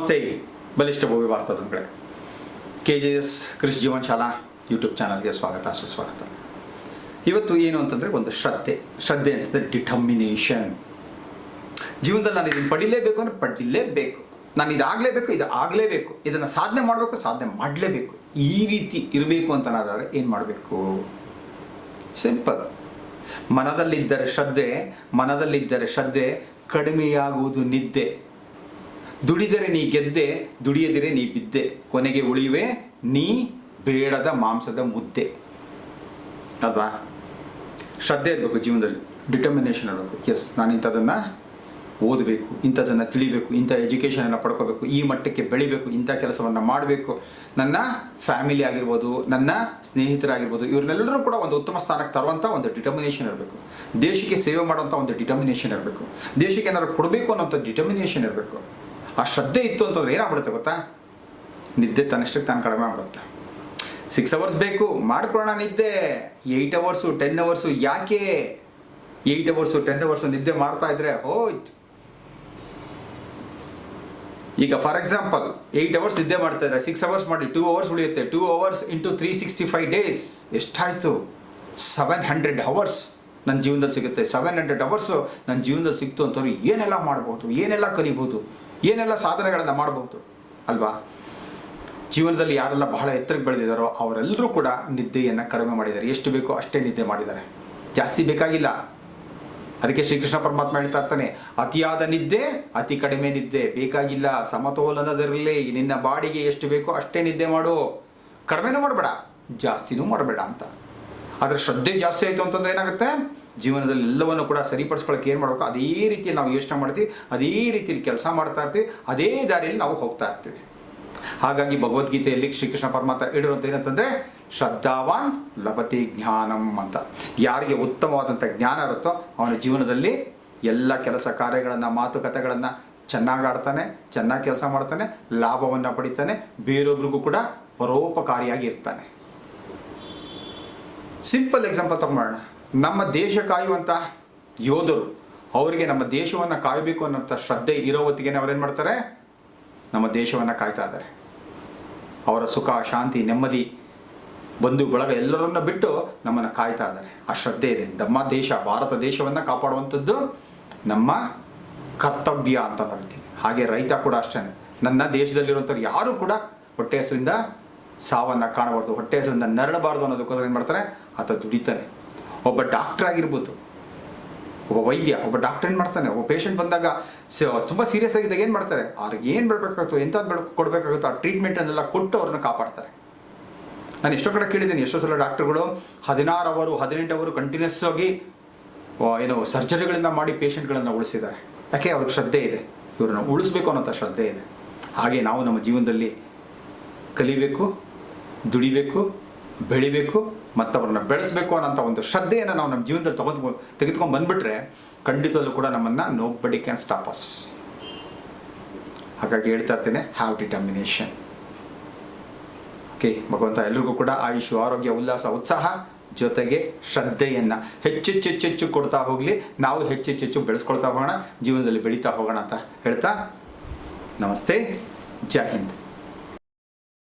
ನಮಸ್ತೆ ಬಲಿಷ್ಠ ಭವ್ಯ ಭಾರತದ ಕಡೆ KJS ಕೃಷಿ ಜೀವನ ಶಾಲಾ ಯೂಟ್ಯೂಬ್ ಚಾನಲ್ಗೆ ಸ್ವಾಗತ ಸುಸ್ವಾಗತ. ಇವತ್ತು ಏನು ಅಂತಂದರೆ ಒಂದು ಶ್ರದ್ಧೆ ಅಂತಂದರೆ ಡಿಟರ್ಮಿನೇಷನ್. ಜೀವನದಲ್ಲಿ ನಾನು ಇದನ್ನು ಪಡಿಲೇಬೇಕು ಅಂದರೆ ಪಡಿಲೇಬೇಕು, ನಾನು ಇದಾಗಲೇಬೇಕು, ಇದು ಆಗಲೇಬೇಕು, ಇದನ್ನು ಸಾಧನೆ ಮಾಡಲೇಬೇಕು, ಈ ರೀತಿ ಇರಬೇಕು ಅಂತ ನಾದಾದರೆ ಏನು ಮಾಡಬೇಕು? ಸಿಂಪಲ್. ಮನದಲ್ಲಿದ್ದರೆ ಶ್ರದ್ಧೆ ಕಡಿಮೆಯಾಗುವುದು ನಿದ್ದೆ. ದುಡಿದರೆ ನೀ ಗೆದ್ದೆ, ದುಡಿಯದಿರೆ ನೀ ಬಿದ್ದೆ, ಕೊನೆಗೆ ಉಳಿವೆ ನೀ ಬೇಡದ ಮಾಂಸದ ಮುದ್ದೆ. ಅಲ್ವಾ? ಶ್ರದ್ಧೆ ಇರಬೇಕು ಜೀವನದಲ್ಲಿ, ಡಿಟರ್ಮಿನೇಷನ್ ಇರಬೇಕು. ಎಸ್, ನಾನು ಇಂಥದನ್ನು ಓದಬೇಕು, ಇಂಥದನ್ನು ತಿಳಿಬೇಕು, ಇಂಥ ಎಜುಕೇಷನನ್ನು ಪಡ್ಕೋಬೇಕು, ಈ ಮಟ್ಟಕ್ಕೆ ಬೆಳಿಬೇಕು, ಇಂಥ ಕೆಲಸವನ್ನು ಮಾಡಬೇಕು, ನನ್ನ ಫ್ಯಾಮಿಲಿ ಆಗಿರ್ಬೋದು, ನನ್ನ ಸ್ನೇಹಿತರಾಗಿರ್ಬೋದು, ಇವ್ರನ್ನೆಲ್ಲರೂ ಕೂಡ ಒಂದು ಉತ್ತಮ ಸ್ಥಾನಕ್ಕೆ ತರುವಂಥ ಒಂದು ಡಿಟರ್ಮಿನೇಷನ್ ಇರಬೇಕು. ದೇಶಕ್ಕೆ ಸೇವೆ ಮಾಡುವಂಥ ಒಂದು ಡಿಟರ್ಮಿನೇಷನ್ ಇರಬೇಕು. ದೇಶಕ್ಕೆ ಏನಾದ್ರು ಕೊಡಬೇಕು ಅನ್ನೋಂಥ ಡಿಟರ್ಮಿನೇಷನ್ ಇರಬೇಕು. ಆ ಶ್ರದ್ಧೆ ಇತ್ತು ಅಂತಂದ್ರೆ ಏನಾಗ್ಬಿಡುತ್ತೆ ಗೊತ್ತಾ? ನಿದ್ದೆ ತನ್ನಷ್ಟಕ್ಕೆ ತಾನು ಕಡಿಮೆ ಮಾಡುತ್ತೆ. 6 hours ಬೇಕು ಮಾಡ್ಕೊಳ್ಳೋಣ ನಿದ್ದೆ, 8 hours 10 hours ಯಾಕೆ? 8 hours 10 hours ನಿದ್ದೆ ಮಾಡ್ತಾ ಇದ್ರೆ ಹೋಯ್ತು. ಈಗ ಫಾರ್ ಎಕ್ಸಾಂಪಲ್ 8 hours ನಿದ್ದೆ ಮಾಡ್ತಾ ಇದ್ರೆ 6 hours ಮಾಡಿ 2 hours ಉಳಿಯುತ್ತೆ. 2 hours into 365 days ಎಷ್ಟಾಯಿತು? 700 hours ನನ್ನ ಜೀವನದಲ್ಲಿ ಸಿಗುತ್ತೆ. 700 hours ನನ್ನ ಜೀವನದಲ್ಲಿ ಸಿಕ್ತು ಅಂತಂದ್ರೆ ಏನೆಲ್ಲ ಮಾಡ್ಬೋದು, ಏನೆಲ್ಲ ಕಲಿಬೋದು, ಏನೆಲ್ಲ ಸಾಧನೆಗಳನ್ನು ಮಾಡಬಹುದು ಅಲ್ವಾ? ಜೀವನದಲ್ಲಿ ಯಾರೆಲ್ಲ ಬಹಳ ಎತ್ತರಕ್ಕೆ ಬೆಳೆದಿದ್ದಾರೋ ಅವರೆಲ್ಲರೂ ಕೂಡ ನಿದ್ದೆಯನ್ನು ಕಡಿಮೆ ಮಾಡಿದ್ದಾರೆ. ಎಷ್ಟು ಬೇಕೋ ಅಷ್ಟೇ ನಿದ್ದೆ ಮಾಡಿದ್ದಾರೆ, ಜಾಸ್ತಿ ಬೇಕಾಗಿಲ್ಲ. ಅದಕ್ಕೆ ಶ್ರೀಕೃಷ್ಣ ಪರಮಾತ್ಮ ಹೇಳ್ತಾ ಇರ್ತಾನೆ, ಅತಿಯಾದ ನಿದ್ದೆ ಅತಿ ಕಡಿಮೆ ನಿದ್ದೆ ಬೇಕಾಗಿಲ್ಲ, ಸಮತೋಲನದಲ್ಲಿರಲಿ, ನಿನ್ನ ಬಾಡಿಗೆ ಎಷ್ಟು ಬೇಕೋ ಅಷ್ಟೇ ನಿದ್ದೆ ಮಾಡು, ಕಡಿಮೆನೂ ಮಾಡಬೇಡ ಜಾಸ್ತಿನೂ ಮಾಡಬೇಡ ಅಂತ. ಆದರೆ ಶ್ರದ್ಧೆ ಜಾಸ್ತಿ ಆಯಿತು ಅಂತಂದ್ರೆ ಏನಾಗುತ್ತೆ? ಜೀವನದಲ್ಲಿ ಎಲ್ಲವನ್ನು ಕೂಡ ಸರಿಪಡಿಸ್ಕೊಳ್ಳೋಕೆ ಏನು ಮಾಡಬೇಕು, ಅದೇ ರೀತಿಯಲ್ಲಿ ನಾವು ಯೋಚನೆ ಮಾಡ್ತೀವಿ, ಅದೇ ರೀತಿಯಲ್ಲಿ ಕೆಲಸ ಮಾಡ್ತಾ ಇರ್ತೀವಿ, ಅದೇ ದಾರಿಯಲ್ಲಿ ನಾವು ಹೋಗ್ತಾ ಇರ್ತೀವಿ. ಹಾಗಾಗಿ ಭಗವದ್ಗೀತೆಯಲ್ಲಿ ಶ್ರೀಕೃಷ್ಣ ಪರಮಾತ್ಮ ಹೇಳಿರುವಂಥ ಏನಂತಂದರೆ, ಶ್ರದ್ಧಾವಾನ್ ಲಭತೆ ಜ್ಞಾನಂ ಅಂತ. ಯಾರಿಗೆ ಉತ್ತಮವಾದಂಥ ಜ್ಞಾನ ಇರುತ್ತೋ ಅವನ ಜೀವನದಲ್ಲಿ ಎಲ್ಲ ಕೆಲಸ ಕಾರ್ಯಗಳನ್ನು, ಮಾತುಕತೆಗಳನ್ನು ಚೆನ್ನಾಗಿ ಆಡ್ತಾನೆ, ಚೆನ್ನಾಗಿ ಕೆಲಸ ಮಾಡ್ತಾನೆ, ಲಾಭವನ್ನು ಪಡಿತಾನೆ, ಬೇರೊಬ್ರಿಗೂ ಕೂಡ ಪರೋಪಕಾರಿಯಾಗಿ ಇರ್ತಾನೆ. ಸಿಂಪಲ್ ಎಕ್ಸಾಂಪಲ್ ತಗೊಂಬೋಣ. ನಮ್ಮ ದೇಶ ಕಾಯುವಂಥ ಯೋಧರು, ಅವರಿಗೆ ನಮ್ಮ ದೇಶವನ್ನು ಕಾಯಬೇಕು ಅನ್ನೋಂಥ ಶ್ರದ್ಧೆ ಇರೋ ಹೊತ್ತಿಗೆ ಅವರೇನು ಮಾಡ್ತಾರೆ? ನಮ್ಮ ದೇಶವನ್ನು ಕಾಯ್ತಾ ಇದ್ದಾರೆ. ಅವರ ಸುಖ, ಶಾಂತಿ, ನೆಮ್ಮದಿ, ಬಂಧು ಬಳಗ ಎಲ್ಲರನ್ನ ಬಿಟ್ಟು ನಮ್ಮನ್ನು ಕಾಯ್ತಾ ಇದ್ದಾರೆ. ಆ ಶ್ರದ್ಧೆ ಇದೆ. ನಮ್ಮ ದೇಶ, ಭಾರತ ದೇಶವನ್ನು ಕಾಪಾಡುವಂಥದ್ದು ನಮ್ಮ ಕರ್ತವ್ಯ ಅಂತ ಹೇಳ್ತೀನಿ. ಹಾಗೆ ರೈತ ಕೂಡ ಅಷ್ಟೇ. ನನ್ನ ದೇಶದಲ್ಲಿರುವಂಥವ್ರು ಯಾರೂ ಕೂಡ ಹೊಟ್ಟೆ ಹಸುವಿಂದ ಸಾವನ್ನು ಕಾಣಬಾರ್ದು, ಹೊಟ್ಟೆ ಹಸುವಿಂದ ನರಳಬಾರ್ದು ಅನ್ನೋದಕ್ಕೋಸ್ಕರ ಏನು ಮಾಡ್ತಾರೆ? ಆತ ದುಡಿತಾನೆ. ಒಬ್ಬ ಡಾಕ್ಟರ್ ಆಗಿರ್ಬೋದು, ಒಬ್ಬ ವೈದ್ಯ, ಒಬ್ಬ ಡಾಕ್ಟರ್ ಏನು ಮಾಡ್ತಾನೆ? ಒಬ್ಬ ಪೇಷಂಟ್ ಬಂದಾಗ ತುಂಬ ಸೀರಿಯಸ್ ಆಗಿದ್ದಾಗ ಏನು ಮಾಡ್ತಾರೆ? ಅವ್ರಿಗೆ ಏನು ಬೇಡಬೇಕಾಗುತ್ತೋ, ಎಂಥದ್ದು ಕೊಡಬೇಕಾಗುತ್ತೋ ಆ ಟ್ರೀಟ್ಮೆಂಟನ್ನೆಲ್ಲ ಕೊಟ್ಟು ಅವ್ರನ್ನ ಕಾಪಾಡ್ತಾರೆ. ನಾನು ಎಷ್ಟೋ ಕಡೆ ಕೇಳಿದ್ದೀನಿ, ಎಷ್ಟೋ ಸಲ ಡಾಕ್ಟರ್ಗಳು 16 hours 18 hours ಕಂಟಿನ್ಯೂಸ್ ಆಗಿ ಸರ್ಜರಿಗಳಿಂದ ಮಾಡಿ ಪೇಷಂಟ್ಗಳನ್ನು ಉಳಿಸಿದ್ದಾರೆ. ಯಾಕೆ? ಅವ್ರಿಗೆ ಶ್ರದ್ಧೆ ಇದೆ, ಇವ್ರನ್ನ ಉಳಿಸ್ಬೇಕು ಅನ್ನೋಂಥ ಶ್ರದ್ಧೆ ಇದೆ. ಹಾಗೆ ನಾವು ನಮ್ಮ ಜೀವನದಲ್ಲಿ ಕಲಿಬೇಕು, ದುಡಿಬೇಕು, ಬೆಳಿಬೇಕು, ಮತ್ತವ್ರನ್ನ ಬೆಳೆಸಬೇಕು ಅನ್ನೋಂಥ ಒಂದು ಶ್ರದ್ಧೆಯನ್ನು ನಾವು ನಮ್ಮ ಜೀವನದಲ್ಲಿ ತೆಗೆದುಕೊಂಡು ಬಂದುಬಿಟ್ರೆ ಖಂಡಿತದಲ್ಲೂ ಕೂಡ ನಮ್ಮನ್ನು ನೋಬಡಿ ಕ್ಯಾನ್ ಸ್ಟಾಪ್ ಅಸ್. ಹಾಗಾಗಿ ಹೇಳ್ತಾ ಇರ್ತೇನೆ, ಹ್ಯಾವ್ ಡಿಟರ್ಮಿನೇಷನ್. ಓಕೆ, ಭಗವಂತ ಎಲ್ರಿಗೂ ಕೂಡ ಆಯುಷು, ಆರೋಗ್ಯ, ಉಲ್ಲಾಸ, ಉತ್ಸಾಹ ಜೊತೆಗೆ ಶ್ರದ್ಧೆಯನ್ನು ಹೆಚ್ಚೆಚ್ಚು ಕೊಡ್ತಾ ಹೋಗಲಿ. ನಾವು ಹೆಚ್ಚೆಚ್ಚು ಬೆಳೆಸ್ಕೊಳ್ತಾ ಹೋಗೋಣ, ಜೀವನದಲ್ಲಿ ಬೆಳೀತಾ ಹೋಗೋಣ ಅಂತ ಹೇಳ್ತಾ ನಮಸ್ತೆ, ಜೈ ಹಿಂದ್.